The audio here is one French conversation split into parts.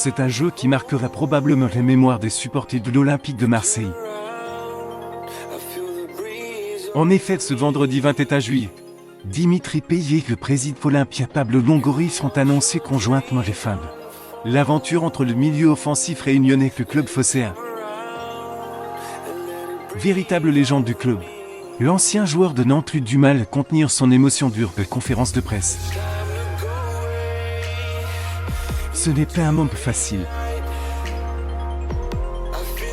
C'est un jeu qui marquera probablement les mémoires des supporters de l'Olympique de Marseille. En effet, ce vendredi 21 juillet, Dimitri Payet et le président Olympia Pablo Longoria ont annoncé conjointement les fins de l'aventure entre le milieu offensif réunionnais et le club phocéen. Véritable légende du club, l'ancien joueur de Nantes eut du mal à contenir son émotion durant la conférence de presse. Ce n'est pas un moment facile.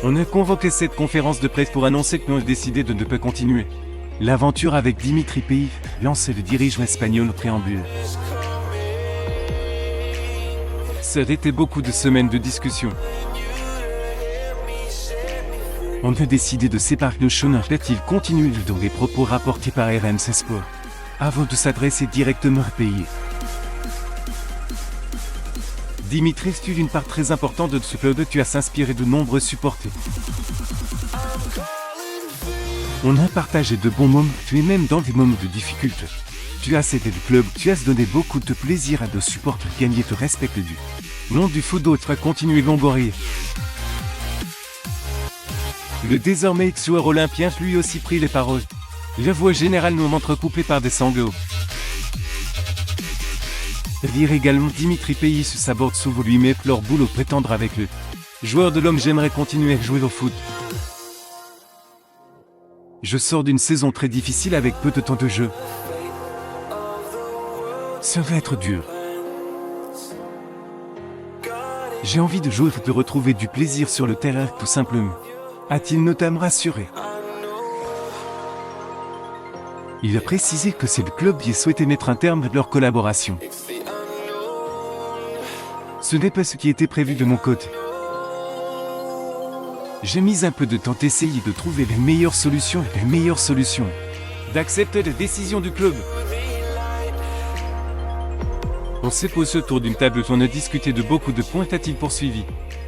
On a convoqué cette conférence de presse pour annoncer que nous avons décidé de ne pas continuer l'aventure avec Dimitri Payet, lancé le dirigeant espagnol au préambule. Ça a été beaucoup de semaines de discussion. On a décidé de séparer le chemin. A-t-il continué dans les propos rapportés par RMC Sport, avant de s'adresser directement à Payet. Dimitri est une part très importante de ce club. Tu as s'inspiré de nombreux supporters. On a partagé de bons moments, tu es même dans des moments de difficulté. Tu as cédé le club, tu as donné beaucoup de plaisir à nos supporters, gagner te respecte du nom du football, tu as continué Longoria. Le désormais ex-joueur olympien lui aussi prit les paroles. La voix générale nous montre coupée par des sanglots. Lire également Dimitri Payet se saborde souvent lui-même leur boulot prétendre avec le joueur de l'homme. J'aimerais continuer à jouer au foot. Je sors d'une saison très difficile avec peu de temps de jeu. Ça va être dur. J'ai envie de jouer, de retrouver du plaisir sur le terrain, tout simplement. A-t-il notamment rassuré. Il a précisé que c'est le club qui souhaitait mettre un terme à leur collaboration. Ce n'est pas ce qui était prévu de mon côté. J'ai mis un peu de temps d'essayer de trouver les meilleures solutions, d'accepter les décisions du club. On s'est posé autour d'une table, on a discuté de beaucoup de points, a-t-il poursuivi,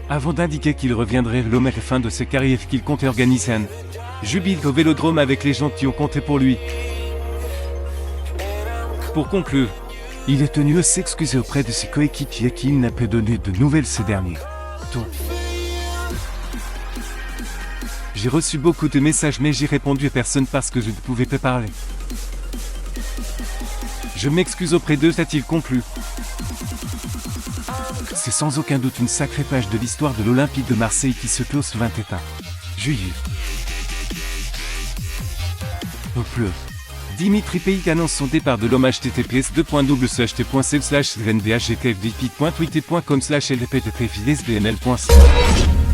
avant d'indiquer qu'il reviendrait l'homme à la fin de sa carrière, qu'il comptait organiser un jubile au Vélodrome avec les gens qui ont compté pour lui. Pour conclure, il est tenu à s'excuser auprès de ses coéquipiers à qui il n'a pas donné de nouvelles ces derniers temps. J'ai reçu beaucoup de messages mais j'ai répondu à personne parce que je ne pouvais pas parler. Je m'excuse auprès d'eux, a-t-il conclu. C'est sans aucun doute une sacrée page de l'histoire de l'Olympique de Marseille qui se close le 21 juillet. Au pleu. Dimitri Payet annonce son départ de l'homme. https://t.c/ndhgtfdp.tweet.com/lptfsbnl.c